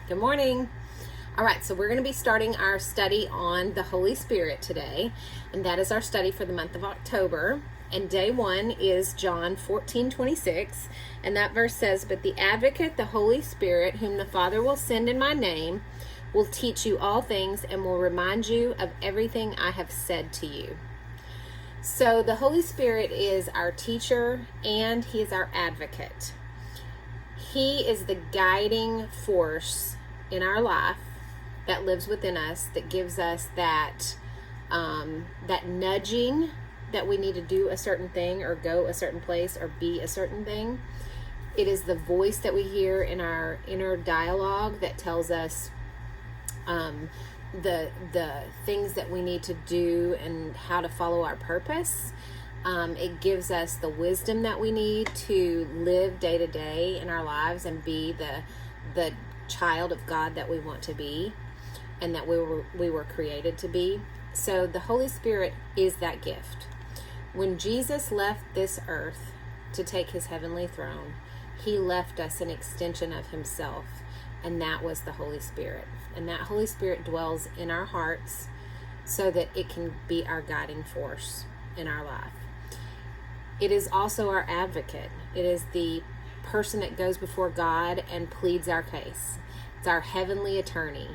Good morning. All right, so we're going to be starting our study on the Holy Spirit today, and that is our study for the month of October. And day one is John 14:26, and that verse says, "But the Advocate, the Holy Spirit, whom the Father will send in my name, will teach you all things and will remind you of everything I have said to you." So the Holy Spirit is our teacher and he is our advocate. He is the guiding force in our life that lives within us, that gives us that nudging that we need to do a certain thing or go a certain place or be a certain thing. It is the voice that we hear in our inner dialogue that tells us the things that we need to do and how to follow our purpose. It gives us the wisdom that we need to live day to day in our lives and be the child of God that we want to be and that we were created to be. So the Holy Spirit is that gift. When Jesus left this earth to take his heavenly throne, he left us an extension of himself, and that was the Holy Spirit. And that Holy Spirit dwells in our hearts so that it can be our guiding force in our life. It is also our advocate. It is the person that goes before God and pleads our case. It's our heavenly attorney.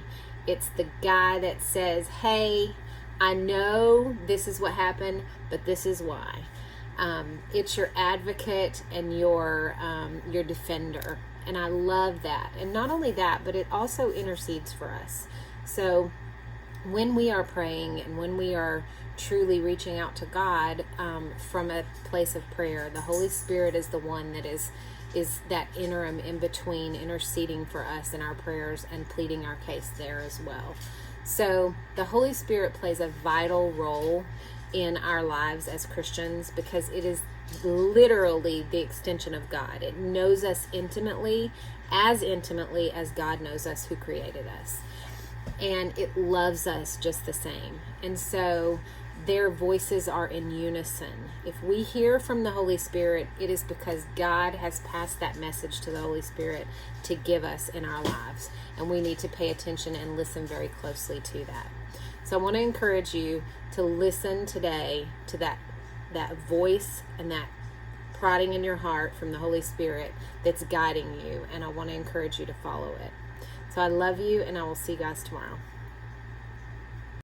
It's the guy that says, hey, I know this is what happened, but this is why. It's your advocate and your defender. And I love that. And not only that, but it also intercedes for us. So when we are praying and when we are truly reaching out to God from a place of prayer, the Holy Spirit is the one that is that interim in between, interceding for us in our prayers and pleading our case there as well. So the Holy Spirit plays a vital role in our lives as Christians because it is literally the extension of God. It knows us intimately as God knows us who created us. And it loves us just the same. And so their voices are in unison. If we hear from the Holy Spirit, it is because God has passed that message to the Holy Spirit to give us in our lives. And we need to pay attention and listen very closely to that. So I want to encourage you to listen today to that voice and that prodding in your heart from the Holy Spirit that's guiding you. And I want to encourage you to follow it. So I love you, and I will see you guys tomorrow.